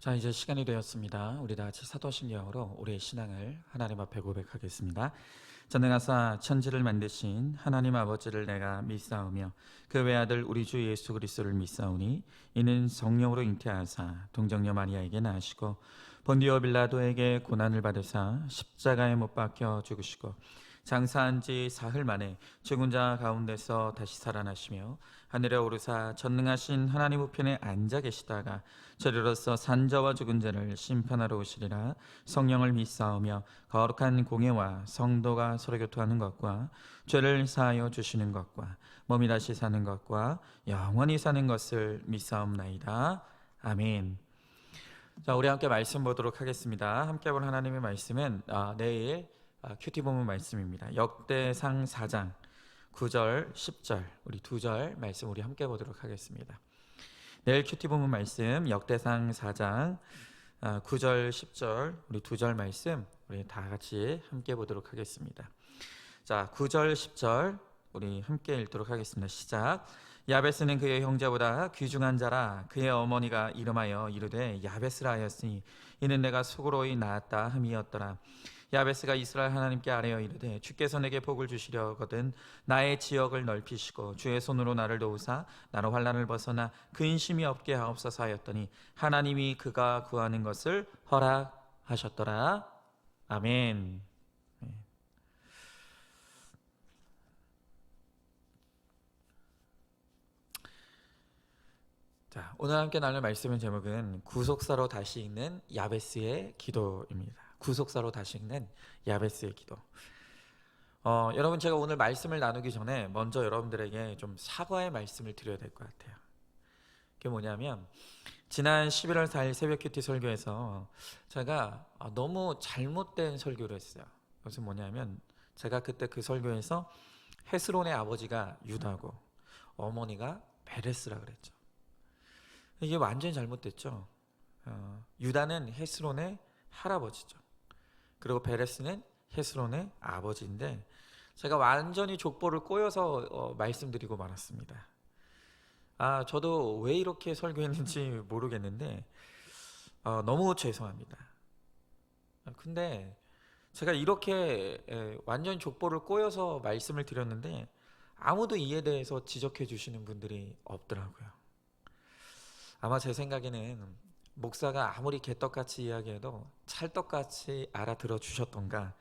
자, 이제 시간이 되었습니다. 우리 다 같이 사도신경으로 우리의 신앙을 하나님 앞에 고백하겠습니다. 전능하사 천지를 만드신 하나님 아버지를 내가 믿사오며 그 외아들 우리 주 예수 그리스도를 믿사오니 이는 성령으로 잉태하사 동정녀 마리아에게 나시고 본디오 빌라도에게 고난을 받으사 십자가에 못 박혀 죽으시고 장사한 지 사흘 만에 죽은 자 가운데서 다시 살아나시며 하늘에 오르사 전능하신 하나님 우편에 앉아 계시다가 저리로서 산자와 죽은 자를 심판하러 오시리라. 성령을 믿사오며 거룩한 공예와 성도가 서로 교통하는 것과 죄를 사하여 주시는 것과 몸이 다시 사는 것과 영원히 사는 것을 믿사옵나이다. 아멘. 자, 우리 함께 말씀 보도록 하겠습니다. 함께 볼 하나님의 말씀은 내일 큐티 본문 말씀입니다. 역대상 4장 9절 10절 우리 두 절 말씀 우리 함께 보도록 하겠습니다. 내일 큐티 본문 말씀 역대상 4장 9절 10절 우리 두 절 말씀 우리 다 같이 함께 보도록 하겠습니다. 자, 9절 10절 우리 함께 읽도록 하겠습니다. 시작. 야베스는 그의 형제보다 귀중한 자라. 그의 어머니가 이름하여 이르되 야베스라 하였으니 이는 내가 속으로이 낳았다 함이었더라. 야베스가 이스라엘 하나님께 아뢰어 이르되 주께서 내게 복을 주시려거든 나의 지역을 넓히시고 주의 손으로 나를 도우사 나로 환난을 벗어나 근심이 없게 하옵소서 하였더니 하나님이 그가 구하는 것을 허락하셨더라. 아멘. 자, 오늘 함께 나눌 말씀의 제목은 구속사로 다시 읽는 야베스의 기도입니다. 구속사로 다시 읽는 야베스의 기도. 여러분, 제가 오늘 말씀을 나누기 전에 먼저 여러분들에게 좀 사과의 말씀을 드려야 될 것 같아요. 그게 뭐냐면 지난 11월 4일 새벽 큐티 설교에서 제가 너무 잘못된 설교를 했어요. 그것은 뭐냐면 제가 그때 그 설교에서 헤스론의 아버지가 유다고 어머니가 베레스라 그랬죠. 이게 완전히 잘못됐죠. 유다는 헤스론의 할아버지죠. 그리고 베레스는 헤스론의 아버지인데 제가 완전히 족보를 꼬여서 말씀드리고 말았습니다. 저도 왜 이렇게 설교했는지 모르겠는데 너무 죄송합니다. 근데 제가 이렇게 완전히 족보를 꼬여서 말씀을 드렸는데 아무도 이에 대해서 지적해 주시는 분들이 없더라고요. 아마 제 생각에는 목사가 아무리 개떡같이 이야기해도 찰떡같이 알아들어 주셨던가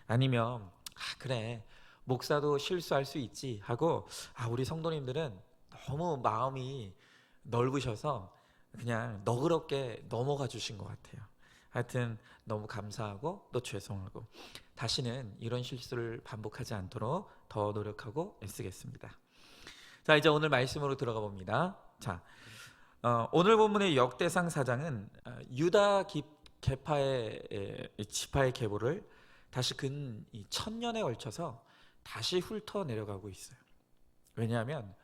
아니면 그래 목사도 실수할 수 있지 하고 우리 성도님들은 너무 마음이 넓으셔서 그냥 너그럽게 넘어가 주신 것 같아요. 하여튼 너무 감사하고 또 죄송하고 다시는 이런 실수를 반복하지 않도록 더 노력하고 애쓰겠습니다. 자, 이제 오늘 말씀으로 들어가 봅니다. 자, 오늘 본문의 역대상 4장은 유다 계파의 지파의 계보를 다시 근 1000년에 걸쳐서 다시 훑어 내려가고 있어요. 왜냐하면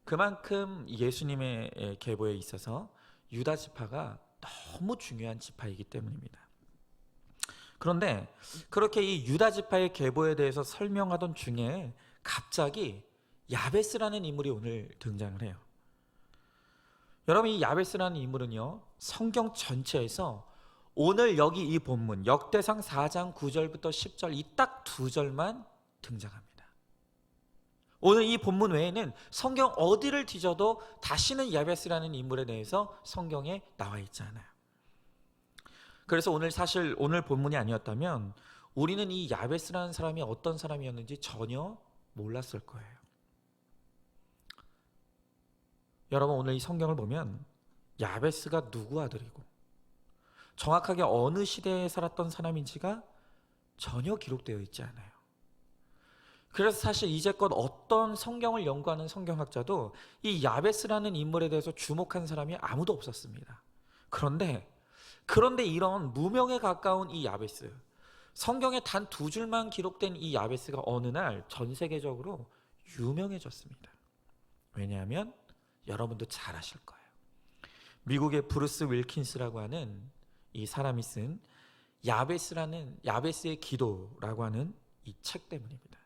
그만큼 예수님의 계보에 있어서 유다 지파가 너무 중요한 지파이기 때문입니다. 그런데 그렇게 이 유다 지파의 계보에 대해서 설명하던 중에 갑자기 야베스라는 인물이 오늘 등장을 해요. 여러분, 이 야베스라는 인물은요 성경 전체에서 오늘 여기 이 본문 역대상 4장 9절부터 10절 이 딱 두 절만 등장합니다. 오늘 이 본문 외에는 성경 어디를 뒤져도 다시는 야베스라는 인물에 대해서 성경에 나와 있지 않아요. 그래서 사실 오늘 본문이 아니었다면 우리는 이 야베스라는 사람이 어떤 사람이었는지 전혀 몰랐을 거예요. 여러분, 오늘 이 성경을 보면 야베스가 누구 아들이고 정확하게 어느 시대에 살았던 사람인지가 전혀 기록되어 있지 않아요. 그래서 사실 이제껏 어떤 성경을 연구하는 성경학자도 이 야베스라는 인물에 대해서 주목한 사람이 아무도 없었습니다. 그런데 이런 무명에 가까운 이 야베스, 성경에 단 두 줄만 기록된 이 야베스가 어느 날 전 세계적으로 유명해졌습니다. 왜냐하면 여러분도 잘 아실 거예요. 미국의 브루스 윌킨스라고 하는 이 사람이 쓴 야베스의 기도라고 하는 이 책 때문입니다.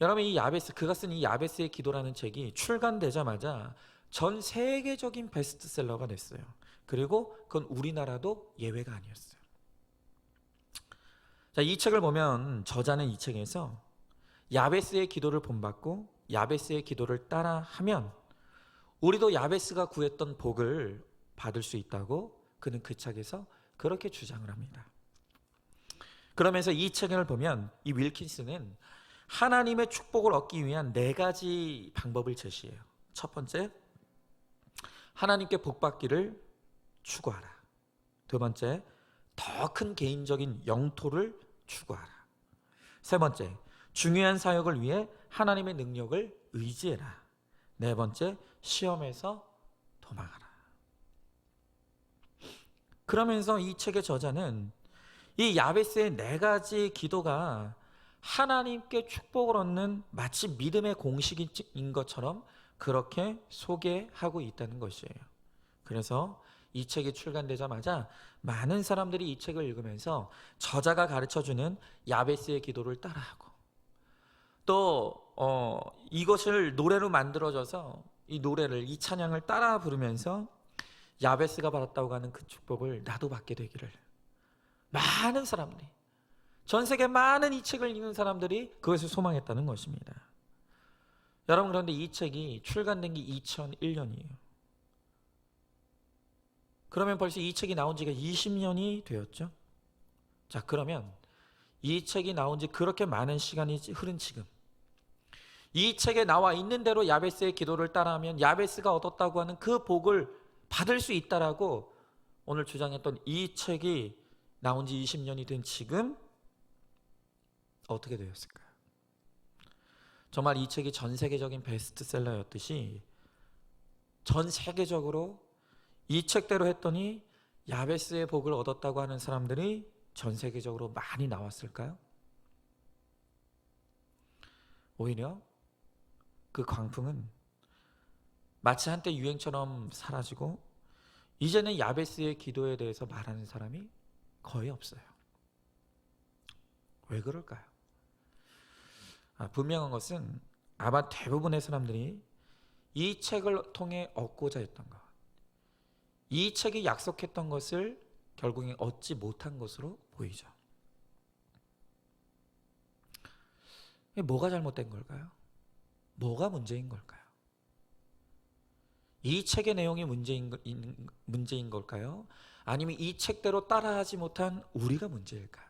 여러분, 그가 쓴 이 야베스의 기도라는 책이 출간되자마자 전 세계적인 베스트셀러가 됐어요. 그리고 그건 우리나라도 예외가 아니었어요. 자, 이 책을 보면 저자는 이 책에서 야베스의 기도를 본받고 야베스의 기도를 따라하면 우리도 야베스가 구했던 복을 받을 수 있다고 그는 그 책에서 그렇게 주장을 합니다. 그러면서 이 책을 보면 이 윌킨스는 하나님의 축복을 얻기 위한 4가지 방법을 제시해요. 첫 번째, 하나님께 복받기를 추구하라. 두 번째, 더 큰 개인적인 영토를 추구하라. 세 번째, 중요한 사역을 위해 하나님의 능력을 의지해라. 네 번째, 시험에서 도망하라. 그러면서 이 책의 저자는 이 야베스의 4가지 기도가 하나님께 축복을 얻는 마치 믿음의 공식인 것처럼 그렇게 소개하고 있다는 것이에요. 그래서 이 책이 출간되자마자 많은 사람들이 이 책을 읽으면서 저자가 가르쳐주는 야베스의 기도를 따라하고 또 이것을 노래로 만들어져서 이 노래를, 이 찬양을 따라 부르면서 야베스가 받았다고 하는 그 축복을 나도 받게 되기를 많은 사람들이, 전 세계 많은 이 책을 읽는 사람들이 그것을 소망했다는 것입니다. 여러분, 그런데 이 책이 출간된 게 2001년이에요. 그러면 벌써 이 책이 나온 지가 20년이 되었죠. 자, 그러면 이 책이 나온 지 그렇게 많은 시간이 흐른 지금 이 책에 나와 있는 대로 야베스의 기도를 따라하면 야베스가 얻었다고 하는 그 복을 받을 수 있다라고 오늘 주장했던 이 책이 나온 지 20년이 된 지금 어떻게 되었을까요? 정말 이 책이 전 세계적인 베스트셀러였듯이 전 세계적으로 이 책대로 했더니 야베스의 복을 얻었다고 하는 사람들이 전 세계적으로 많이 나왔을까요? 오히려 그 광풍은 마치 한때 유행처럼 사라지고 이제는 야베스의 기도에 대해서 말하는 사람이 거의 없어요. 왜 그럴까요? 분명한 것은 아마 대부분의 사람들이 이 책을 통해 얻고자 했던 것, 이 책이 약속했던 것을 결국에 얻지 못한 것으로 보이죠. 뭐가 잘못된 걸까요? 뭐가 문제인 걸까요? 이 책의 내용이 문제인 걸까요? 아니면 이 책대로 따라하지 못한 우리가 문제일까요?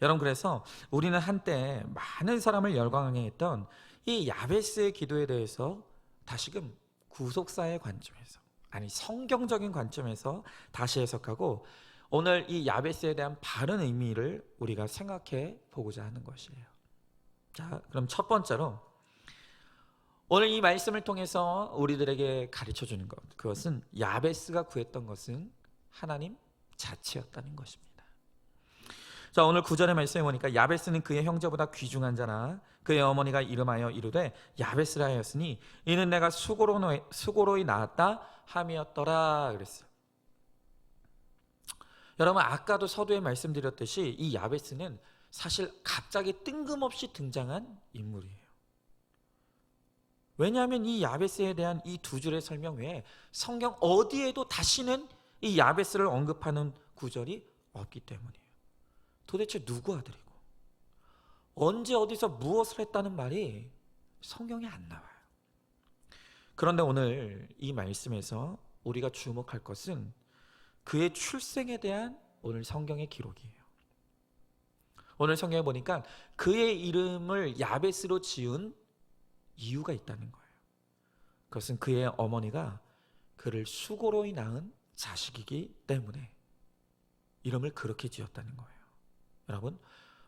여러분, 그래서 우리는 한때 많은 사람을 열광하게 했던 이 야베스의 기도에 대해서 다시금 구속사의 관점에서, 아니 성경적인 관점에서 다시 해석하고 오늘 이 야베스에 대한 바른 의미를 우리가 생각해 보고자 하는 것이에요. 자, 그럼 첫 번째로 오늘 이 말씀을 통해서 우리들에게 가르쳐 주는 것, 그것은 야베스가 구했던 것은 하나님 자체였다는 것입니다. 자, 오늘 9절의 말씀에 보니까 야베스는 그의 형제보다 귀중한 자나 그의 어머니가 이름하여 이르되 야베스라 하였으니 이는 내가 수고로이 낳았다 함이었더라 그랬어요. 여러분, 아까도 서두에 말씀드렸듯이 이 야베스는 사실 갑자기 뜬금없이 등장한 인물이에요. 왜냐하면 이 야베스에 대한 이 2줄의 설명 외에 성경 어디에도 다시는 이 야베스를 언급하는 구절이 없기 때문이에요. 도대체 누구 아들이고 언제 어디서 무엇을 했다는 말이 성경에 안 나와요. 그런데 오늘 이 말씀에서 우리가 주목할 것은 그의 출생에 대한 오늘 성경의 기록이에요. 오늘 성경에 보니까 그의 이름을 야베스로 지은 이유가 있다는 거예요. 그것은 그의 어머니가 그를 수고로이 낳은 자식이기 때문에 이름을 그렇게 지었다는 거예요. 여러분,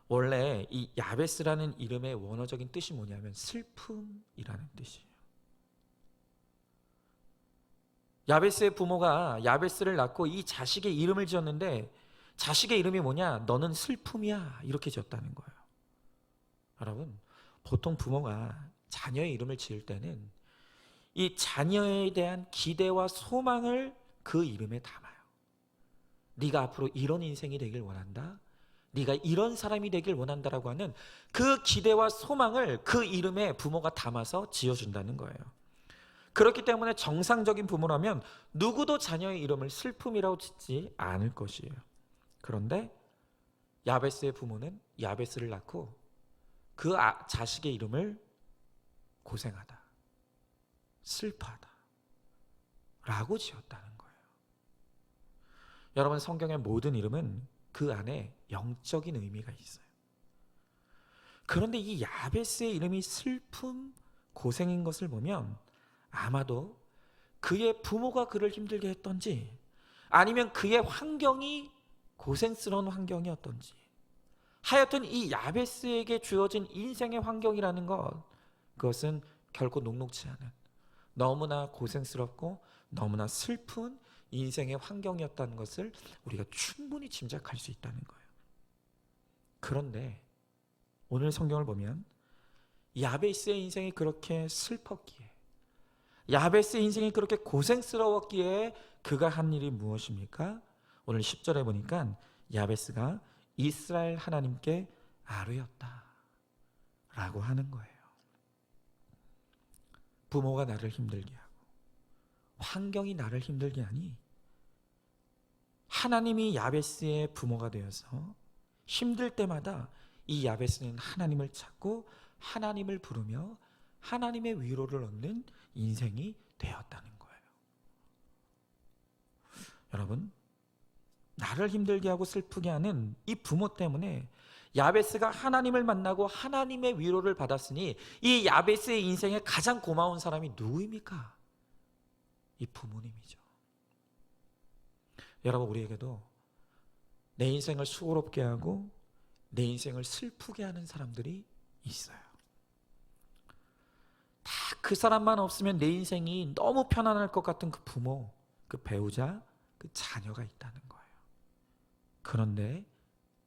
원래 이 야베스라는 이름의 원어적인 뜻이 뭐냐면 슬픔이라는 뜻이에요. 야베스의 부모가 야베스를 낳고 이 자식의 이름을 지었는데 자식의 이름이 뭐냐? 너는 슬픔이야, 이렇게 지었다는 거예요. 여러분, 보통 부모가 자녀의 이름을 지을 때는 이 자녀에 대한 기대와 소망을 그 이름에 담아요. 네가 앞으로 이런 인생이 되길 원한다, 네가 이런 사람이 되길 원한다라고 하는 그 기대와 소망을 그 이름에 부모가 담아서 지어준다는 거예요. 그렇기 때문에 정상적인 부모라면 누구도 자녀의 이름을 슬픔이라고 짓지 않을 것이에요. 그런데 야베스의 부모는 야베스를 낳고 그 자식의 이름을 고생하다, 슬퍼하다 라고 지었다는 거예요. 여러분, 성경의 모든 이름은 그 안에 영적인 의미가 있어요. 그런데 이 야베스의 이름이 슬픔, 고생인 것을 보면 아마도 그의 부모가 그를 힘들게 했던지, 아니면 그의 환경이 고생스러운 환경이었던지, 하여튼 이 야베스에게 주어진 인생의 환경이라는 것, 그것은 결코 녹록지 않은, 너무나 고생스럽고 너무나 슬픈 인생의 환경이었다는 것을 우리가 충분히 짐작할 수 있다는 거예요. 그런데 오늘 성경을 보면 야베스의 인생이 그렇게 슬펐기에, 야베스의 인생이 그렇게 고생스러웠기에 그가 한 일이 무엇입니까? 오늘 10절에 보니까 야베스가 이스라엘 하나님께 아뢰었다 라고 하는 거예요. 부모가 나를 힘들게 하고 환경이 나를 힘들게 하니 하나님이 야베스의 부모가 되어서 힘들 때마다 이 야베스는 하나님을 찾고 하나님을 부르며 하나님의 위로를 얻는 인생이 되었다는 거예요. 여러분, 나를 힘들게 하고 슬프게 하는 이 부모 때문에 야베스가 하나님을 만나고 하나님의 위로를 받았으니 이 야베스의 인생에 가장 고마운 사람이 누구입니까? 이 부모님이죠. 여러분, 우리에게도 내 인생을 수고롭게 하고 내 인생을 슬프게 하는 사람들이 있어요. 다 그 사람만 없으면 내 인생이 너무 편안할 것 같은 그 부모, 그 배우자, 그 자녀가 있다는 거예요. 그런데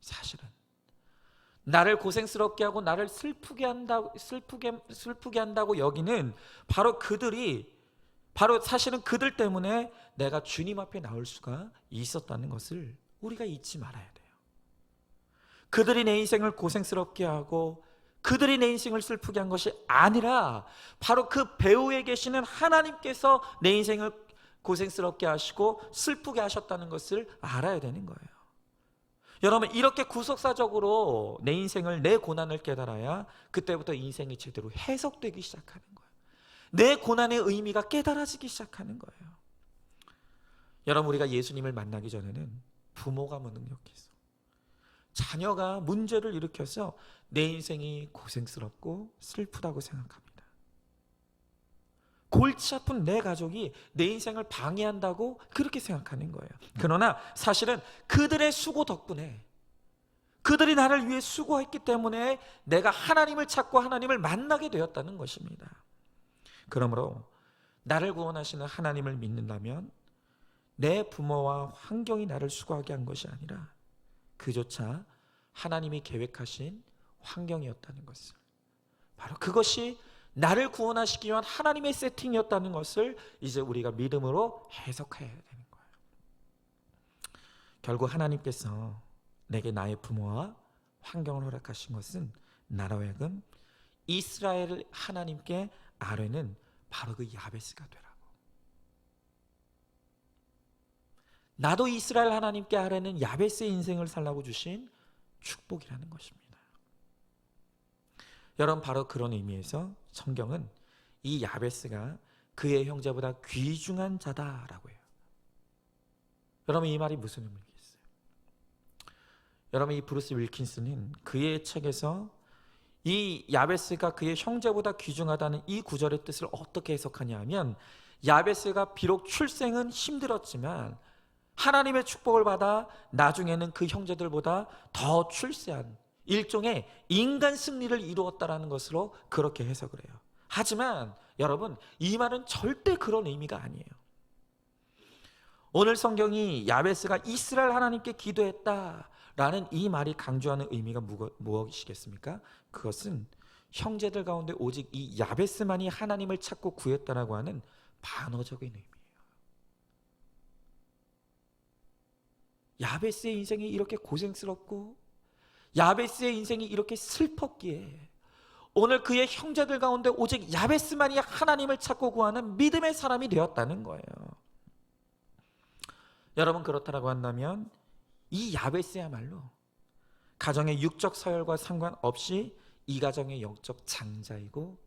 사실은 나를 고생스럽게 하고 나를 슬프게 한다고 여기는 바로 사실은 그들 때문에 내가 주님 앞에 나올 수가 있었다는 것을 우리가 잊지 말아야 돼요. 그들이 내 인생을 고생스럽게 하고 그들이 내 인생을 슬프게 한 것이 아니라 바로 그 배후에 계시는 하나님께서 내 인생을 고생스럽게 하시고 슬프게 하셨다는 것을 알아야 되는 거예요. 여러분, 이렇게 구속사적으로 내 인생을, 내 고난을 깨달아야 그때부터 인생이 제대로 해석되기 시작하는 거예요. 내 고난의 의미가 깨달아지기 시작하는 거예요. 여러분, 우리가 예수님을 만나기 전에는 부모가 무능력해서, 자녀가 문제를 일으켜서 내 인생이 고생스럽고 슬프다고 생각합니다. 골치 아픈 내 가족이 내 인생을 방해한다고 그렇게 생각하는 거예요. 그러나 사실은 그들의 수고 덕분에, 그들이 나를 위해 수고했기 때문에 내가 하나님을 찾고 하나님을 만나게 되었다는 것입니다. 그러므로 나를 구원하시는 하나님을 믿는다면 내 부모와 환경이 나를 수고하게 한 것이 아니라 그조차 하나님이 계획하신 환경이었다는 것을, 바로 그것이 나를 구원하시기 위한 하나님의 세팅이었다는 것을 이제 우리가 믿음으로 해석해야 되는 거예요. 결국 하나님께서 내게 나의 부모와 환경을 허락하신 것은 나로 하여금 이스라엘 하나님께 아뢰는 바로 그 야베스가 되라고, 나도 이스라엘 하나님께 아뢰는 야베스의 인생을 살라고 주신 축복이라는 것입니다. 여러분, 바로 그런 의미에서 성경은 이 야베스가 그의 형제보다 귀중한 자다라고 해요. 여러분, 이 말이 무슨 의미겠어요? 여러분, 이 브루스 윌킨스는 그의 책에서 이 야베스가 그의 형제보다 귀중하다는 이 구절의 뜻을 어떻게 해석하냐 하면, 야베스가 비록 출생은 힘들었지만 하나님의 축복을 받아 나중에는 그 형제들보다 더 출세한 일종의 인간 승리를 이루었다라는 것으로 그렇게 해석을 해요. 하지만 여러분, 이 말은 절대 그런 의미가 아니에요. 오늘 성경이 야베스가 이스라엘 하나님께 기도했다라는 이 말이 강조하는 의미가 무엇이겠습니까? 그것은 형제들 가운데 오직 이 야베스만이 하나님을 찾고 구했다라고 하는 반어적인 의미예요. 야베스의 인생이 이렇게 고생스럽고 야베스의 인생이 이렇게 슬펐기에 오늘 그의 형제들 가운데 오직 야베스만이 하나님을 찾고 구하는 믿음의 사람이 되었다는 거예요. 여러분, 그렇다라고 한다면 이 야베스야말로 가정의 육적 서열과 상관없이 이 가정의 영적 장자이고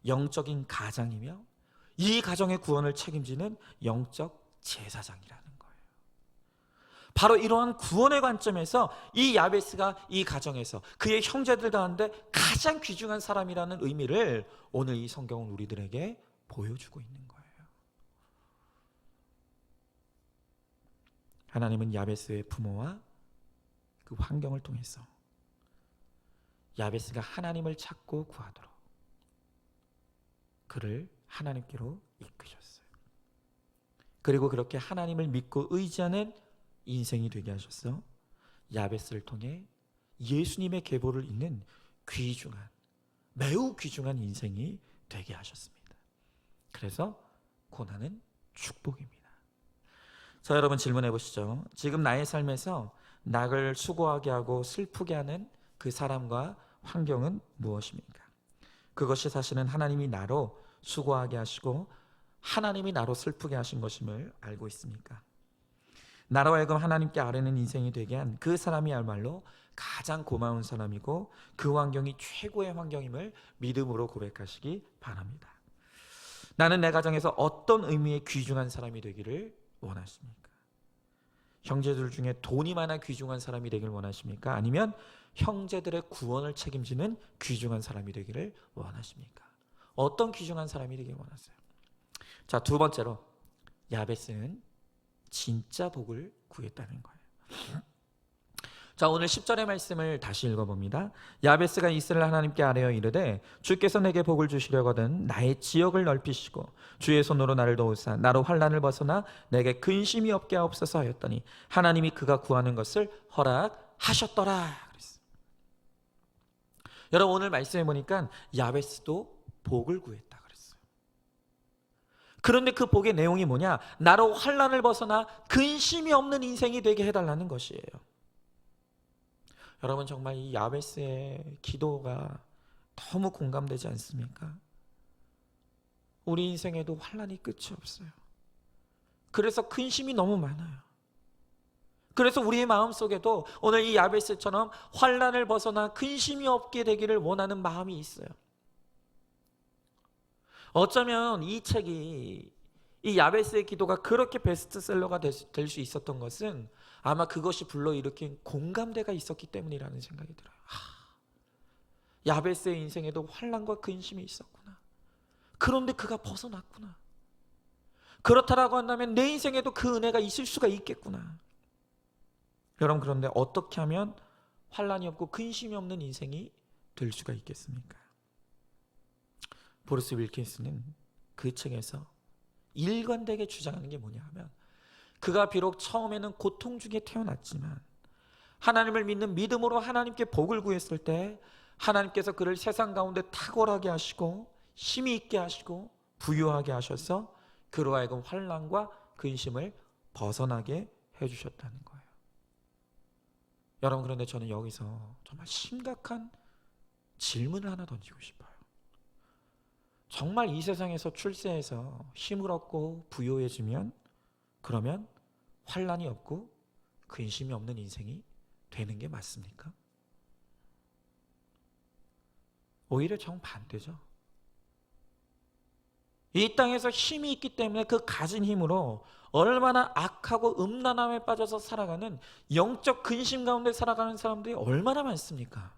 영적인 가장이며 이 가정의 구원을 책임지는 영적 제사장이라는 거예요. 바로 이러한 구원의 관점에서 이 야베스가 이 가정에서 그의 형제들 가운데 가장 귀중한 사람이라는 의미를 오늘 이 성경은 우리들에게 보여주고 있는 거예요. 하나님은 야베스의 부모와 그 환경을 통해서 야베스가 하나님을 찾고 구하도록 그를 하나님께로 이끄셨어요. 그리고 그렇게 하나님을 믿고 의지하는 인생이 되게 하셔서 야베스를 통해 예수님의 계보를 잇는 귀중한, 매우 귀중한 인생이 되게 하셨습니다. 그래서 고난은 축복입니다. 자, 여러분 질문해 보시죠. 지금 나의 삶에서 나를 수고하게 하고 슬프게 하는 그 사람과 환경은 무엇입니까? 그것이 사실은 하나님이 나로 수고하게 하시고 하나님이 나로 슬프게 하신 것임을 알고 있습니까? 나로 하여금 하나님께 아뢰는 인생이 되게 한 그 사람이야말로 가장 고마운 사람이고 그 환경이 최고의 환경임을 믿음으로 고백하시기 바랍니다. 나는 내 가정에서 어떤 의미의 귀중한 사람이 되기를 원하십니까? 형제들 중에 돈이 많아 귀중한 사람이 되길 원하십니까? 아니면 형제들의 구원을 책임지는 귀중한 사람이 되기를 원하십니까? 어떤 귀중한 사람이 되길 원하세요? 자, 두 번째로 야베스는 진짜 복을 구했다는 거예요. 자, 오늘 10절의 말씀을 다시 읽어봅니다. 야베스가 이스라엘 하나님께 아뢰어 이르되 주께서 내게 복을 주시려거든 나의 지역을 넓히시고 주의 손으로 나를 도우사 나로 환난을 벗어나 내게 근심이 없게 하옵소서 하였더니 하나님이 그가 구하는 것을 허락하셨더라 그랬어요. 여러분, 오늘 말씀해 보니까 야베스도 복을 구했다 그랬어요. 그런데 그 복의 내용이 뭐냐? 나로 환난을 벗어나 근심이 없는 인생이 되게 해달라는 것이에요. 여러분, 정말 이 야베스의 기도가 너무 공감되지 않습니까? 우리 인생에도 환난이 끝이 없어요. 그래서 근심이 너무 많아요. 그래서 우리의 마음속에도 오늘 이 야베스처럼 환난을 벗어나 근심이 없게 되기를 원하는 마음이 있어요. 어쩌면 이 책이, 이 야베스의 기도가 그렇게 베스트셀러가 될 수 있었던 것은 아마 그것이 불러일으킨 공감대가 있었기 때문이라는 생각이 들어요. 야베스의 인생에도 환난과 근심이 있었구나. 그런데 그가 벗어났구나. 그렇다라고 한다면 내 인생에도 그 은혜가 있을 수가 있겠구나. 여러분, 그런데 어떻게 하면 환난이 없고 근심이 없는 인생이 될 수가 있겠습니까? 브루스 윌킨스는 그 책에서 일관되게 주장하는 게 뭐냐 하면 그가 비록 처음에는 고통 중에 태어났지만 하나님을 믿는 믿음으로 하나님께 복을 구했을 때 하나님께서 그를 세상 가운데 탁월하게 하시고 힘이 있게 하시고 부유하게 하셔서 그로 하여금 환난과 근심을 벗어나게 해주셨다는 거예요. 여러분, 그런데 저는 여기서 정말 심각한 질문을 하나 던지고 싶어요. 정말 이 세상에서 출세해서 힘을 얻고 부유해지면 그러면 환난이 없고 근심이 없는 인생이 되는 게 맞습니까? 오히려 정반대죠. 이 땅에서 힘이 있기 때문에 그 가진 힘으로 얼마나 악하고 음란함에 빠져서 살아가는 영적 근심 가운데 살아가는 사람들이 얼마나 많습니까?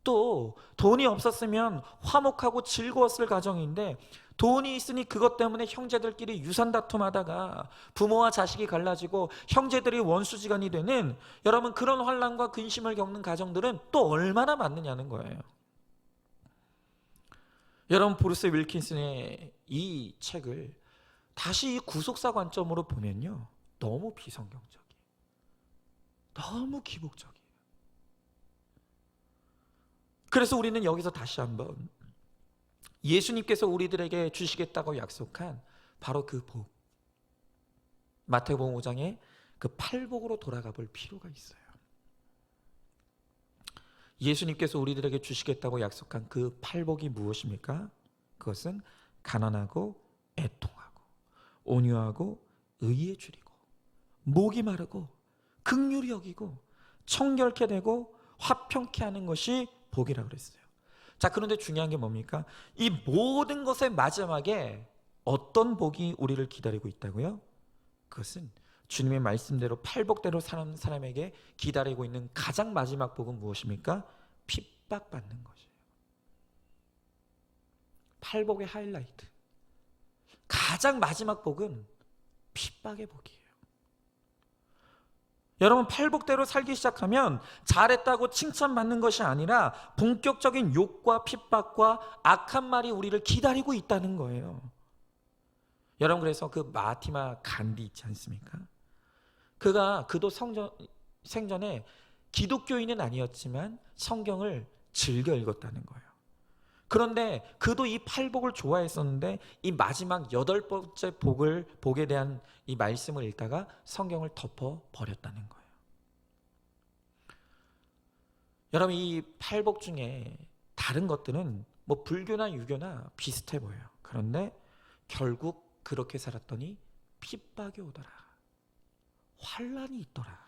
또 돈이 없었으면 화목하고 즐거웠을 가정인데 돈이 있으니 그것 때문에 형제들끼리 유산 다툼하다가 부모와 자식이 갈라지고 형제들이 원수지간이 되는, 여러분, 그런 환난과 근심을 겪는 가정들은 또 얼마나 많느냐는 거예요. 여러분, 브루스 윌킨슨의 이 책을 다시 이 구속사 관점으로 보면요, 너무 비성경적이에요. 너무 기복적이에요. 그래서 우리는 여기서 다시 한번 예수님께서 우리들에게 주시겠다고 약속한 바로 그 복, 마태복음 5장의 그 팔복으로 돌아가 볼 필요가 있어요. 예수님께서 우리들에게 주시겠다고 약속한 그 팔복이 무엇입니까? 그것은 가난하고 애통하고 온유하고 의에 줄이고 목이 마르고 긍휼히 여기고 청결케 되고 화평케 하는 것이 복이라고 그랬어요. 자, 그런데 중요한 게 뭡니까? 이 모든 것의 마지막에 어떤 복이 우리를 기다리고 있다고요? 그것은 주님의 말씀대로 팔복대로 사는 사람에게 기다리고 있는 가장 마지막 복은 무엇입니까? 핍박받는 것이에요. 팔복의 하이라이트, 가장 마지막 복은 핍박의 복이에요. 여러분, 팔복대로 살기 시작하면 잘했다고 칭찬받는 것이 아니라 본격적인 욕과 핍박과 악한 말이 우리를 기다리고 있다는 거예요. 여러분, 그래서 그 마하티마 간디 있지 않습니까? 그도 생전에 기독교인은 아니었지만 성경을 즐겨 읽었다는 거예요. 그런데 그도 이 팔복을 좋아했었는데 이 마지막 8번째 복에 대한 이 말씀을 읽다가 성경을 덮어 버렸다는 거예요. 여러분, 이 팔복 중에 다른 것들은 뭐 불교나 유교나 비슷해 보여요. 그런데 결국 그렇게 살았더니 핍박이 오더라, 환난이 있더라.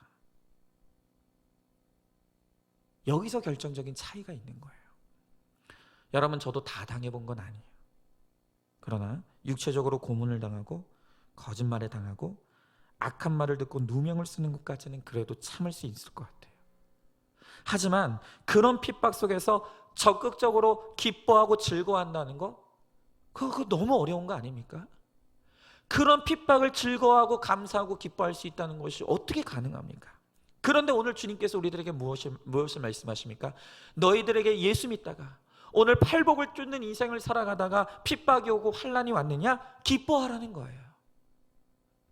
여기서 결정적인 차이가 있는 거예요. 여러분, 저도 다 당해본 건 아니에요. 그러나 육체적으로 고문을 당하고 거짓말에 당하고 악한 말을 듣고 누명을 쓰는 것까지는 그래도 참을 수 있을 것 같아요. 하지만 그런 핍박 속에서 적극적으로 기뻐하고 즐거워한다는 거, 그거 너무 어려운 거 아닙니까? 그런 핍박을 즐거워하고 감사하고 기뻐할 수 있다는 것이 어떻게 가능합니까? 그런데 오늘 주님께서 우리들에게 무엇을 말씀하십니까? 너희들에게 예수 믿다가 오늘 팔복을 쫓는 인생을 살아가다가 핍박이 오고 환난이 왔느냐? 기뻐하라는 거예요.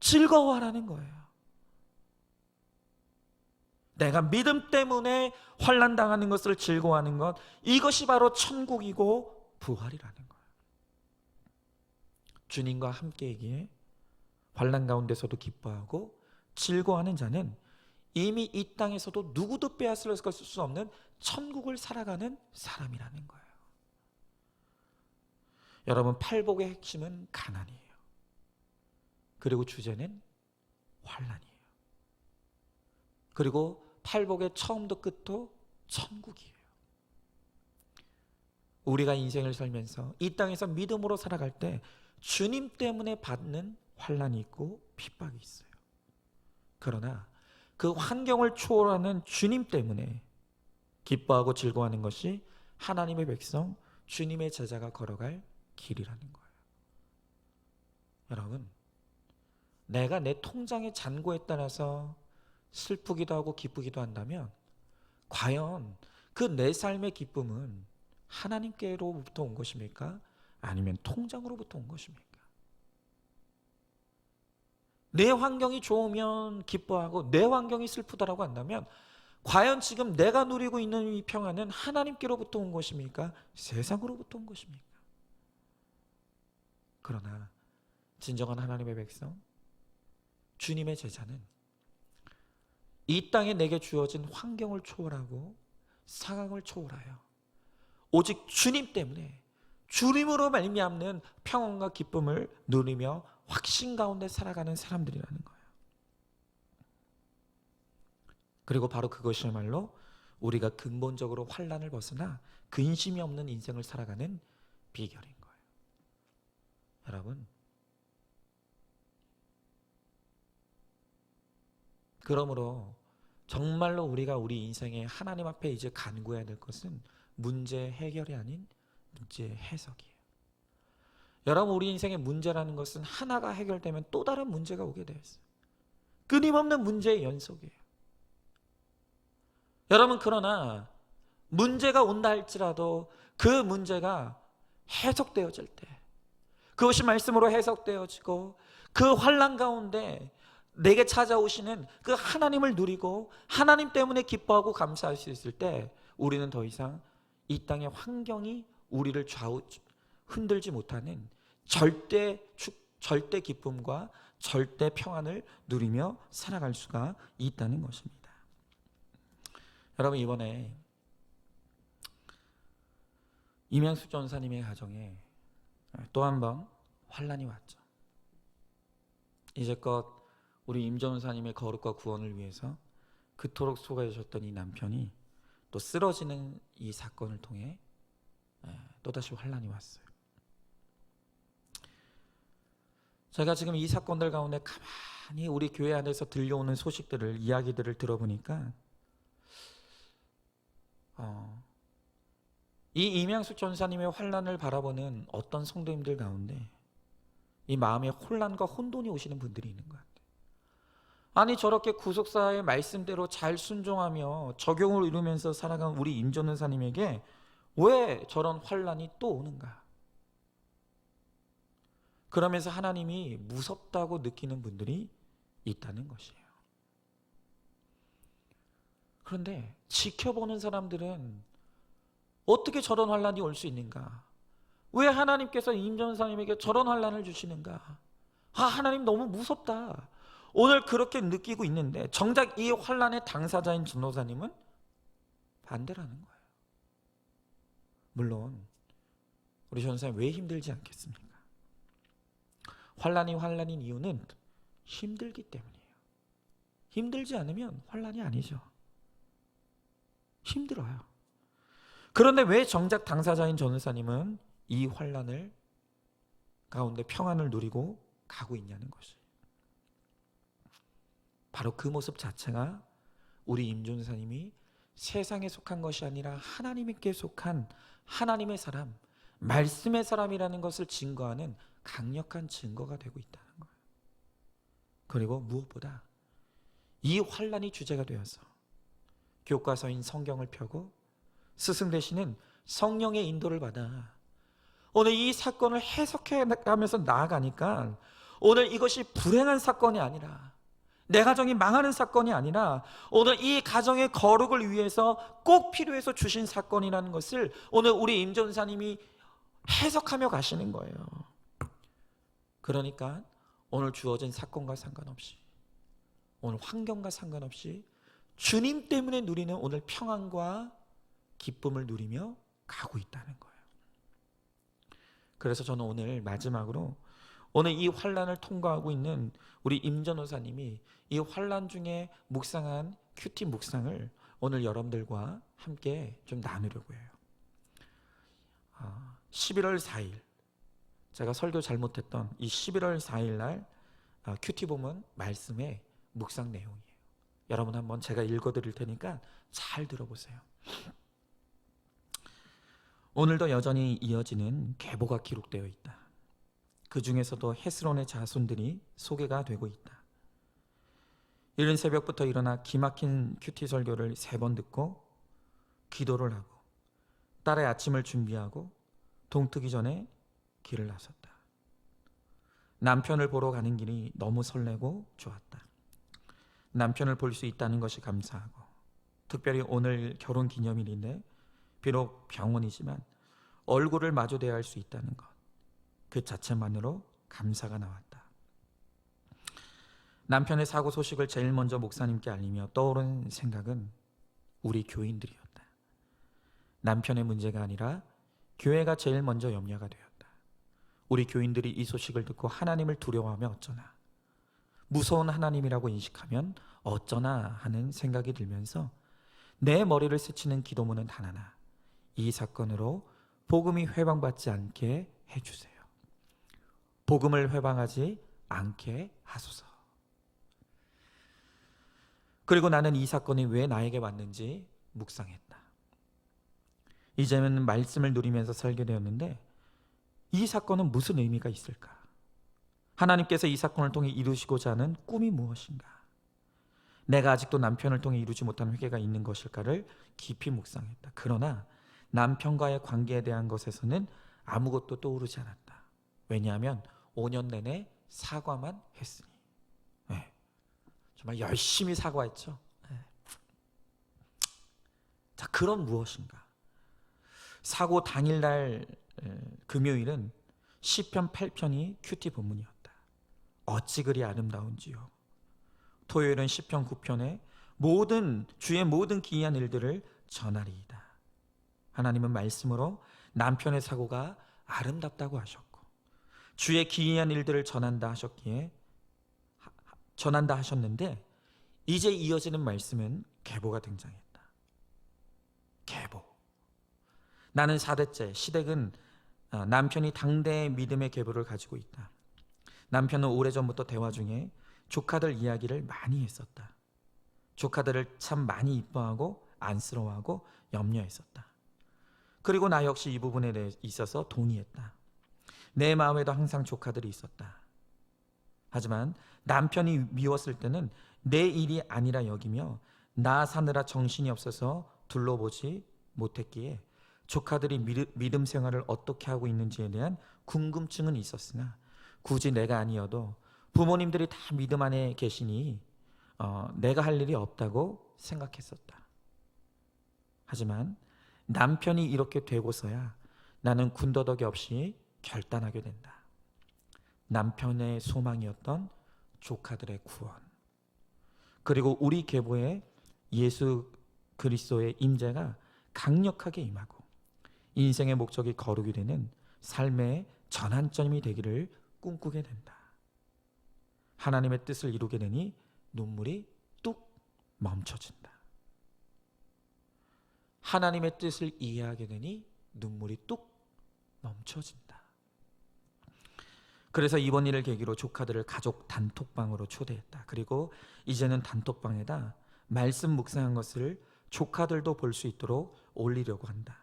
즐거워하라는 거예요. 내가 믿음 때문에 환난 당하는 것을 즐거워하는 것, 이것이 바로 천국이고 부활이라는 거예요. 주님과 함께이기에 환난 가운데서도 기뻐하고 즐거워하는 자는 이미 이 땅에서도 누구도 빼앗을 수 없는 천국을 살아가는 사람이라는 거예요. 여러분, 팔복의 핵심은 가난이에요. 그리고 주제는 환난이에요. 그리고 팔복의 처음도 끝도 천국이에요. 우리가 인생을 살면서 이 땅에서 믿음으로 살아갈 때 주님 때문에 받는 환난이 있고 핍박이 있어요. 그러나 그 환경을 초월하는 주님 때문에 기뻐하고 즐거워하는 것이 하나님의 백성, 주님의 제자가 걸어갈 길이라는 거예요. 여러분, 내가 내 통장의 잔고에 따라서 슬프기도 하고 기쁘기도 한다면 과연 그 내 삶의 기쁨은 하나님께로부터 온 것입니까? 아니면 통장으로부터 온 것입니까? 내 환경이 좋으면 기뻐하고 내 환경이 슬프다라고 한다면 과연 지금 내가 누리고 있는 이 평안은 하나님께로부터 온 것입니까? 세상으로부터 온 것입니까? 그러나 진정한 하나님의 백성, 주님의 제자는 이 땅에 내게 주어진 환경을 초월하고 상황을 초월하여 오직 주님 때문에 주님으로 말미암는 평안과 기쁨을 누리며 확신 가운데 살아가는 사람들이라는 거예요. 그리고 바로 그것이야말로 우리가 근본적으로 환난을 벗어나 근심이 없는 인생을 살아가는 비결인 거예요. 여러분, 그러므로 정말로 우리가 우리 인생에 하나님 앞에 이제 간구해야 될 것은 문제 해결이 아닌 문제 해석이에요. 여러분, 우리 인생의 문제라는 것은 하나가 해결되면 또 다른 문제가 오게 되어 있어요. 끊임없는 문제의 연속이에요. 여러분, 그러나 문제가 온다 할지라도 그 문제가 해석되어질 때, 그것이 말씀으로 해석되어지고 그 환난 가운데 내게 찾아오시는 그 하나님을 누리고 하나님 때문에 기뻐하고 감사할 수 있을 때 우리는 더 이상 이 땅의 환경이 우리를 흔들지 못하는 절대 기쁨과 절대 평안을 누리며 살아갈 수가 있다는 것입니다. 여러분, 이번에 이명숙 전사님의 가정에 또 한 번 환란이 왔죠. 이제껏 우리 임 전사님의 거룩과 구원을 위해서 그토록 수고하셨던 이 남편이 또 쓰러지는 이 사건을 통해 또다시 환란이 왔어요. 제가 지금 이 사건들 가운데 가만히 우리 교회 안에서 들려오는 소식들을, 이야기들을 들어보니까 이 이명숙 전사님의 환란을 바라보는 어떤 성도님들 가운데 이 마음에 혼란과 혼돈이 오시는 분들이 있는 것 같아요. 아니, 저렇게 구속사의 말씀대로 잘 순종하며 적용을 이루면서 살아간 우리 임 전사님에게 왜 저런 환란이 또 오는가? 그러면서 하나님이 무섭다고 느끼는 분들이 있다는 것이에요. 그런데 지켜보는 사람들은 어떻게 저런 환란이 올 수 있는가? 왜 하나님께서 임 전사님에게 저런 환란을 주시는가? 하나님 너무 무섭다. 오늘 그렇게 느끼고 있는데 정작 이 환란의 당사자인 전도사님은 반대라는 거예요. 물론 우리 전도사님 왜 힘들지 않겠습니까? 환란인 이유는 힘들기 때문이에요. 힘들지 않으면 환란이 아니죠. 힘들어요. 그런데 왜 정작 당사자인 전도사님은 이 환란을 가운데 평안을 누리고 가고 있냐는 것이, 바로 그 모습 자체가 우리 임 전도사님이 세상에 속한 것이 아니라 하나님께 속한 하나님의 사람, 말씀의 사람이라는 것을 증거하는 강력한 증거가 되고 있다는 거예요. 그리고 무엇보다 이 환란이 주제가 되어서 교과서인 성경을 펴고 스승 되시는 성령의 인도를 받아 오늘 이 사건을 해석해 가면서 나아가니까 오늘 이것이 불행한 사건이 아니라, 내 가정이 망하는 사건이 아니라 오늘 이 가정의 거룩을 위해서 꼭 필요해서 주신 사건이라는 것을 오늘 우리 임 전사님이 해석하며 가시는 거예요. 그러니까 오늘 주어진 사건과 상관없이, 오늘 환경과 상관없이 주님 때문에 누리는 오늘 평안과 기쁨을 누리며 가고 있다는 거예요. 그래서 저는 오늘 마지막으로 오늘 이 환란을 통과하고 있는 우리 임 전도사님이 이 환란 중에 묵상한 큐티 묵상을 오늘 여러분들과 함께 좀 나누려고 해요. 11월 4일 제가 설교 잘못했던 이 11월 4일 날 큐티 본문 말씀의 묵상 내용이에요. 여러분 한번 제가 읽어드릴 테니까 잘 들어보세요. 오늘도 여전히 이어지는 계보가 기록되어 있다. 그 중에서도 헤스론의 자손들이 소개가 되고 있다. 이른 새벽부터 일어나 기막힌 큐티 설교를 3번 듣고 기도를 하고 딸의 아침을 준비하고 동트기 전에 길을 나섰다. 남편을 보러 가는 길이 너무 설레고 좋았다. 남편을 볼 수 있다는 것이 감사하고, 특별히 오늘 결혼 기념일인데 비록 병원이지만 얼굴을 마주 대할 수 있다는 것, 그 자체만으로 감사가 나왔다. 남편의 사고 소식을 제일 먼저 목사님께 알리며 떠오른 생각은 우리 교인들이었다. 남편의 문제가 아니라 교회가 제일 먼저 염려가 되었다. 우리 교인들이 이 소식을 듣고 하나님을 두려워하며 어쩌나, 무서운 하나님이라고 인식하면 어쩌나 하는 생각이 들면서 내 머리를 스치는 기도문은 하나나, 이 사건으로 복음이 회방받지 않게 해주세요. 복음을 회방하지 않게 하소서. 그리고 나는 이 사건이 왜 나에게 왔는지 묵상했다. 이제는 말씀을 누리면서 설교되었는데 이 사건은 무슨 의미가 있을까? 하나님께서 이 사건을 통해 이루시고자 하는 꿈이 무엇인가? 내가 아직도 남편을 통해 이루지 못한 회개가 있는 것일까를 깊이 묵상했다. 그러나 남편과의 관계에 대한 것에서는 아무것도 떠오르지 않았다. 왜냐하면 5년 내내 사과만 했으니. 네. 정말 열심히 사과했죠. 네. 자, 그럼 무엇인가? 사고 당일날 금요일은 시편 8편이 큐티 본문이었다. 어찌 그리 아름다운지요. 토요일은 시편 9편에 주의 모든 기이한 일들을 전하리이다. 하나님은 말씀으로 남편의 사고가 아름답다고 하셨고 주의 기이한 일들을 전한다 하셨는데 이제 이어지는 말씀은 계보가 등장했다. 계보. 나는 4대째. 시댁은 남편이 당대의 믿음의 계보를 가지고 있다. 남편은 오래전부터 대화 중에 조카들 이야기를 많이 했었다. 조카들을 참 많이 이뻐하고 안쓰러워하고 염려했었다. 그리고 나 역시 이 부분에 대해 있어서 동의했다. 내 마음에도 항상 조카들이 있었다. 하지만 남편이 미웠을 때는 내 일이 아니라 여기며 나 사느라 정신이 없어서 둘러보지 못했기에 조카들이 믿음 생활을 어떻게 하고 있는지에 대한 궁금증은 있었으나 굳이 내가 아니어도 부모님들이 다 믿음 안에 계시니 내가 할 일이 없다고 생각했었다. 하지만 남편이 이렇게 되고서야 나는 군더더기 없이 결단하게 된다. 남편의 소망이었던 조카들의 구원, 그리고 우리 계보에 예수 그리스도의 임재가 강력하게 임하고 인생의 목적이 거룩이 되는 삶의 전환점이 되기를 꿈꾸게 된다. 하나님의 뜻을 이루게 되니 눈물이 뚝 멈춰진다. 하나님의 뜻을 이해하게 되니 눈물이 뚝 멈춰진다. 그래서 이번 일을 계기로 조카들을 가족 단톡방으로 초대했다. 그리고 이제는 단톡방에다 말씀 묵상한 것을 조카들도 볼 수 있도록 올리려고 한다.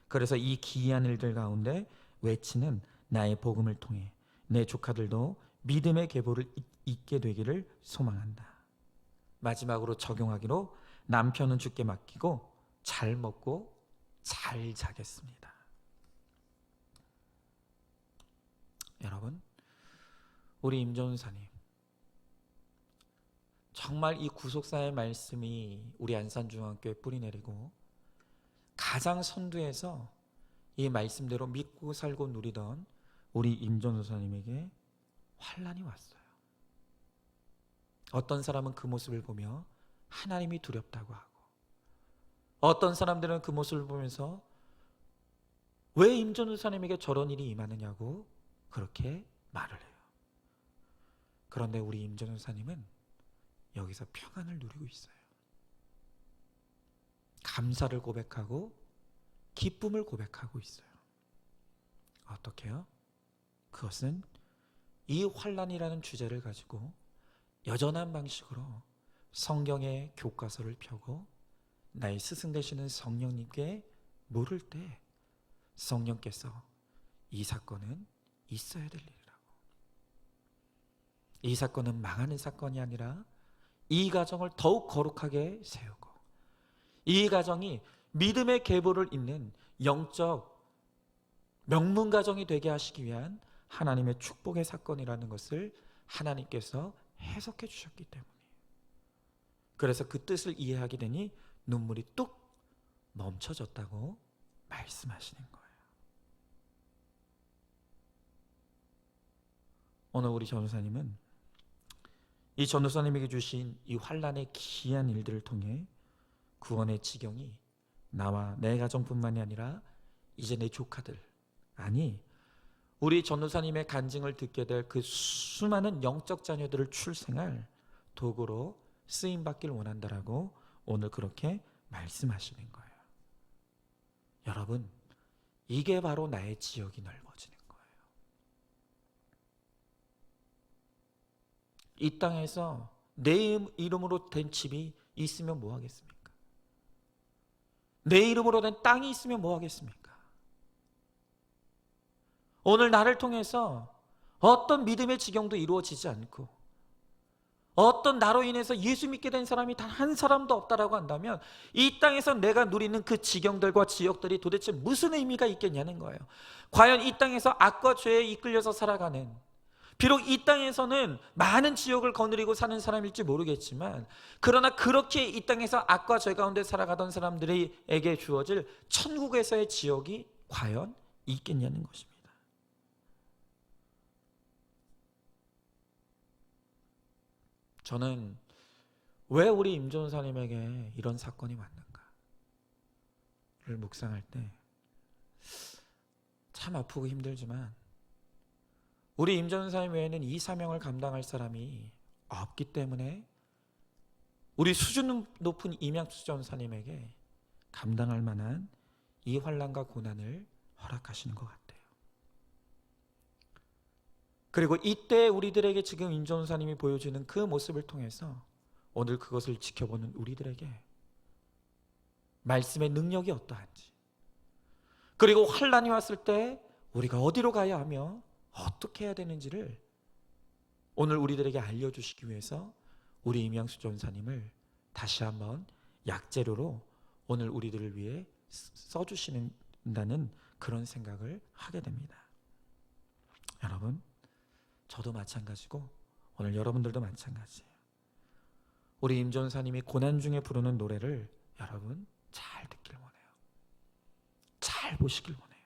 그래서 이 기이한 일들 가운데 외치는 나의 복음을 통해 내 조카들도 믿음의 계보를 잇게 되기를 소망한다. 마지막으로 적용하기로 남편은 주께 맡기고 잘 먹고 잘 자겠습니다. 여러분, 우리 임전사님, 정말 이 구속사의 말씀이 우리 안산중앙교회에 뿌리내리고 가장 선두에서 이 말씀대로 믿고 살고 누리던 우리 임전사님에게 환난이 왔어요. 어떤 사람은 그 모습을 보며 하나님이 두렵다고 하고, 어떤 사람들은 그 모습을 보면서 왜 임전사님에게 저런 일이 임하느냐고 그렇게 말을 해요. 그런데 우리 임전사님은 여기서 평안을 누리고 있어요. 감사를 고백하고 기쁨을 고백하고 있어요. 어떻게요? 그것은 이 환난이라는 주제를 가지고 여전한 방식으로 성경의 교과서를 펴고 나의 스승 되시는 성령님께 물을 때 성령께서 이 사건은 있어야 될 일이라고, 이 사건은 망하는 사건이 아니라 이 가정을 더욱 거룩하게 세우고 이 가정이 믿음의 계보를 잇는 영적 명문 가정이 되게 하시기 위한 하나님의 축복의 사건이라는 것을 하나님께서 해석해 주셨기 때문이에요. 그래서 그 뜻을 이해하게 되니 눈물이 뚝 멈춰졌다고 말씀하시는 거예요. 오늘 우리 전도사님은 이 전도사님에게 주신 이 환난의 기이한 일들을 통해 구원의 지경이 나와 내 가정뿐만이 아니라 이제 내 조카들, 아니 우리 전도사님의 간증을 듣게 될 그 수많은 영적 자녀들을 출생할 도구로 쓰임받길 원한다라고 오늘 그렇게 말씀하시는 거예요. 여러분, 이게 바로 나의 지역이 넓어지는 거예요. 이 땅에서 내 이름으로 된 집이 있으면 뭐 하겠습니까? 내 이름으로 된 땅이 있으면 뭐 하겠습니까? 오늘 나를 통해서 어떤 믿음의 지경도 이루어지지 않고 어떤 나로 인해서 예수 믿게 된 사람이 단 한 사람도 없다라고 한다면 이 땅에서 내가 누리는 그 지경들과 지역들이 도대체 무슨 의미가 있겠냐는 거예요. 과연 이 땅에서 악과 죄에 이끌려서 살아가는, 비록 이 땅에서는 많은 지옥을 거느리고 사는 사람일지 모르겠지만 그러나 그렇게 이 땅에서 악과 죄 가운데 살아가던 사람들에게 주어질 천국에서의 지역이 과연 있겠냐는 것입니다. 저는 왜 우리 임전사님에게 이런 사건이 왔는가를 묵상할 때 참 아프고 힘들지만 우리 임 전사님 외에는 이 사명을 감당할 사람이 없기 때문에 우리 수준 높은 임양수 전사님에게 감당할 만한 이 환난과 고난을 허락하시는 것 같아요. 그리고 이때 우리들에게 지금 임 전사님이 보여주는 그 모습을 통해서 오늘 그것을 지켜보는 우리들에게 말씀의 능력이 어떠한지, 그리고 환난이 왔을 때 우리가 어디로 가야 하며 어떻게 해야 되는지를 오늘 우리들에게 알려주시기 위해서 우리 임양수 전사님을 다시 한번 약재료로 오늘 우리들을 위해 써주신다는 그런 생각을 하게 됩니다. 여러분, 저도 마찬가지고 오늘 여러분들도 마찬가지예요. 우리 임 전사님이 고난 중에 부르는 노래를 여러분 잘 듣길 원해요. 잘 보시길 원해요.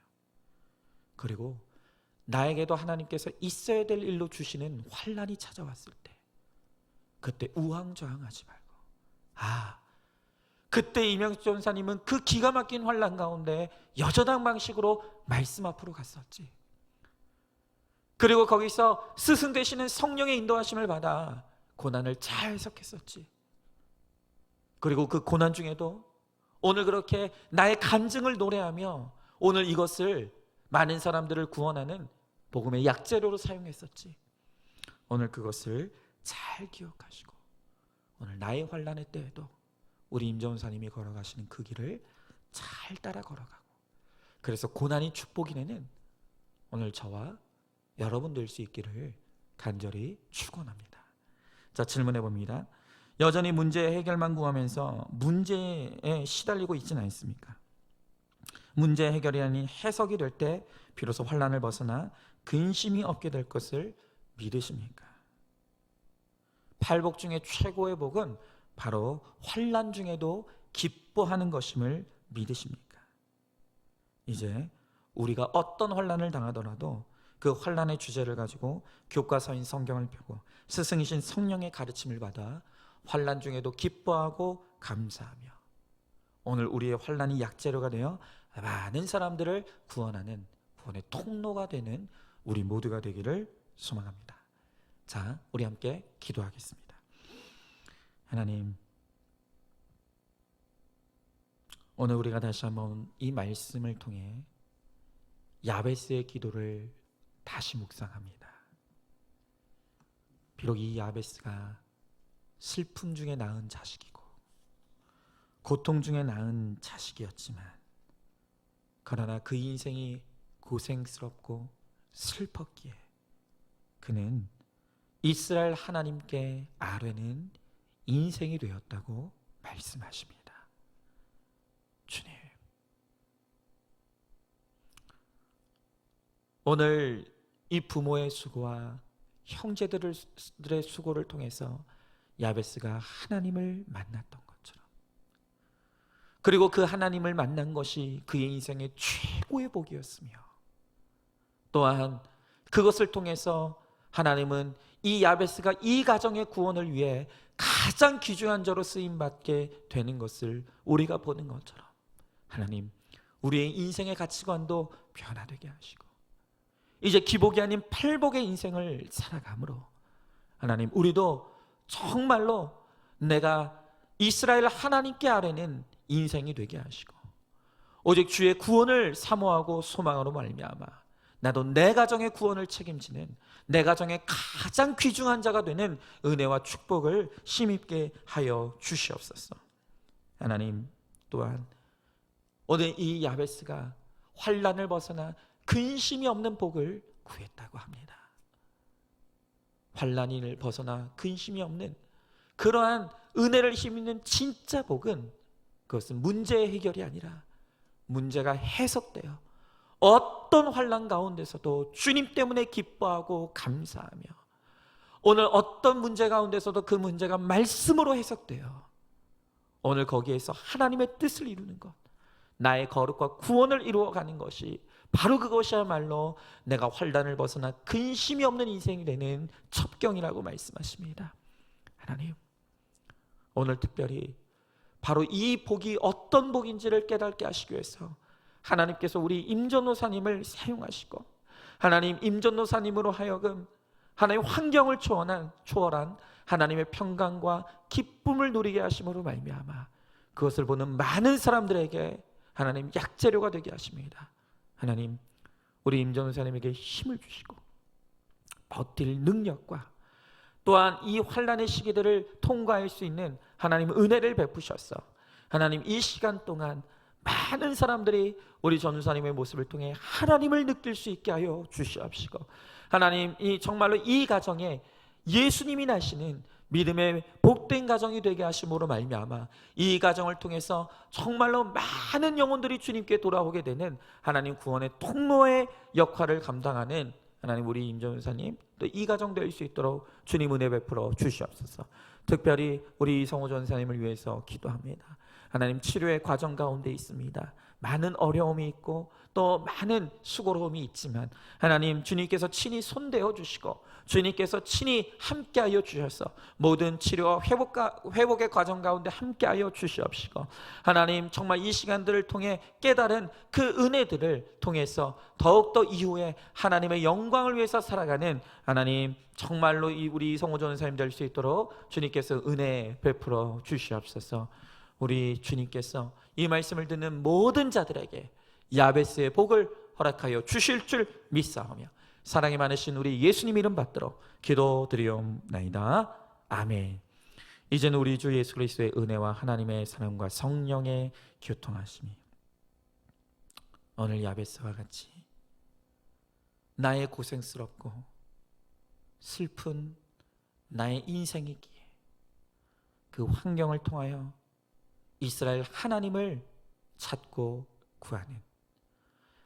그리고 나에게도 하나님께서 있어야 될 일로 주시는 환난이 찾아왔을 때 그때 우왕좌왕하지 말고, 그때 임양수 전사님은 그 기가 막힌 환난 가운데 여전한 방식으로 말씀 앞으로 갔었지. 그리고 거기서 스승 되시는 성령의 인도하심을 받아 고난을 잘 해석했었지. 그리고 그 고난 중에도 오늘 그렇게 나의 간증을 노래하며 오늘 이것을 많은 사람들을 구원하는 복음의 약재료로 사용했었지. 오늘 그것을 잘 기억하시고 오늘 나의 환난의 때에도 우리 임전사님이 걸어가시는 그 길을 잘 따라 걸어가고, 그래서 고난이 축복이 되는 오늘 저와 여러분 될 수 있기를 간절히 축원합니다. 자, 질문해 봅니다. 여전히 문제 해결만 구하면서 문제에 시달리고 있지는 않습니까? 문제 해결이 아닌 해석이 될 때 비로소 환난을 벗어나 근심이 없게 될 것을 믿으십니까? 팔복 중에 최고의 복은 바로 환난 중에도 기뻐하는 것임을 믿으십니까? 이제 우리가 어떤 환난을 당하더라도 그 환난의 주제를 가지고 교과서인 성경을 펴고 스승이신 성령의 가르침을 받아 환난 중에도 기뻐하고 감사하며 오늘 우리의 환난이 약재료가 되어 많은 사람들을 구원하는 구원의 통로가 되는 우리 모두가 되기를 소망합니다. 자, 우리 함께 기도하겠습니다. 하나님, 오늘 우리가 다시 한번 이 말씀을 통해 야베스의 기도를 다시 묵상합니다. 비록 이 야베스가 슬픔 중에 낳은 자식이고 고통 중에 낳은 자식이었지만, 그러나 그 인생이 고생스럽고 슬펐기에 그는 이스라엘 하나님께 아뢰는 인생이 되었다고 말씀하십니다. 주님, 오늘 이 부모의 수고와 형제들의 수고를 통해서 야베스가 하나님을 만났던 것처럼, 그리고 그 하나님을 만난 것이 그의 인생의 최고의 복이었으며, 또한 그것을 통해서 하나님은 이 야베스가 이 가정의 구원을 위해 가장 귀중한 자로 쓰임받게 되는 것을 우리가 보는 것처럼 하나님, 우리의 인생의 가치관도 변화되게 하시고 이제 기복이 아닌 팔복의 인생을 살아감으로 하나님, 우리도 정말로 내가 이스라엘 하나님께 아뢰는 인생이 되게 하시고 오직 주의 구원을 사모하고 소망으로 말미암아 나도 내 가정의 구원을 책임지는 내 가정의 가장 귀중한 자가 되는 은혜와 축복을 심입게 하여 주시옵소서. 하나님, 또한 오늘 이 야베스가 환난을 벗어나 근심이 없는 복을 구했다고 합니다. 환난을 벗어나 근심이 없는 그러한 은혜를 힘입는 진짜 복은, 그것은 문제의 해결이 아니라 문제가 해석되어 어떤 환난 가운데서도 주님 때문에 기뻐하고 감사하며 오늘 어떤 문제 가운데서도 그 문제가 말씀으로 해석되어 오늘 거기에서 하나님의 뜻을 이루는 것, 나의 거룩과 구원을 이루어가는 것이 바로 그것이야말로 내가 환난을 벗어나 근심이 없는 인생이 되는 첩경이라고 말씀하십니다. 하나님, 오늘 특별히 바로 이 복이 어떤 복인지를 깨닫게 하시기 위해서 하나님께서 우리 임전도사님을 사용하시고 하나님 임전도사님으로 하여금 하나님 환경을 초월한 하나님의 평강과 기쁨을 누리게 하심으로 말미암아 그것을 보는 많은 사람들에게 하나님 약재료가 되게 하십니다. 하나님 우리 임전도사님에게 힘을 주시고 버틸 능력과 또한 이 환난의 시기들을 통과할 수 있는 하나님 은혜를 베푸셔서 하나님 이 시간 동안 많은 사람들이 우리 전도사님의 모습을 통해 하나님을 느낄 수 있게 하여 주시옵시고 하나님 정말로 이 가정에 예수님이 나시는 믿음의 복된 가정이 되게 하심으로 말미암아 이 가정을 통해서 정말로 많은 영혼들이 주님께 돌아오게 되는 하나님 구원의 통로의 역할을 감당하는 하나님 우리 임전사님 또 이 가정 될 수 있도록 주님 은혜 베풀어 주시옵소서. 특별히 우리 이성호 전사님을 위해서 기도합니다. 하나님 치료의 과정 가운데 있습니다. 많은 어려움이 있고 또 많은 수고로움이 있지만 하나님 주님께서 친히 손대어 주시고 주님께서 친히 함께하여 주셔서 모든 치료와 회복의 과정 가운데 함께하여 주시옵시고 하나님 정말 이 시간들을 통해 깨달은 그 은혜들을 통해서 더욱더 이후에 하나님의 영광을 위해서 살아가는 하나님 정말로 우리 성호 전사님 될 수 있도록 주님께서 은혜 베풀어 주시옵소서. 우리 주님께서 이 말씀을 듣는 모든 자들에게 야베스의 복을 허락하여 주실 줄 믿사오며 사랑이 많으신 우리 예수님 이름 받들어 기도드리옵나이다. 아멘. 이제는 우리 주 예수 그리스도의 은혜와 하나님의 사랑과 성령의 교통하심이 오늘 야베스와 같이 나의 고생스럽고 슬픈 나의 인생이기에 그 환경을 통하여 이스라엘 하나님을 찾고 구하는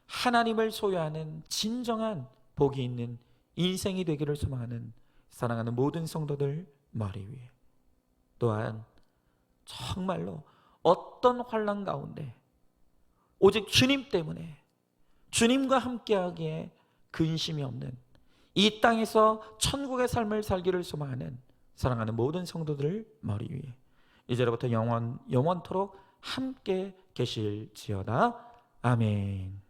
하나님을 소유하는 진정한 복이 있는 인생이 되기를 소망하는 사랑하는 모든 성도들 머리 위에 또한 정말로 어떤 환난 가운데 오직 주님 때문에 주님과 함께하기에 근심이 없는 이 땅에서 천국의 삶을 살기를 소망하는 사랑하는 모든 성도들 머리 위에 이제로부터 영원토록 함께 계실지어다. 아멘.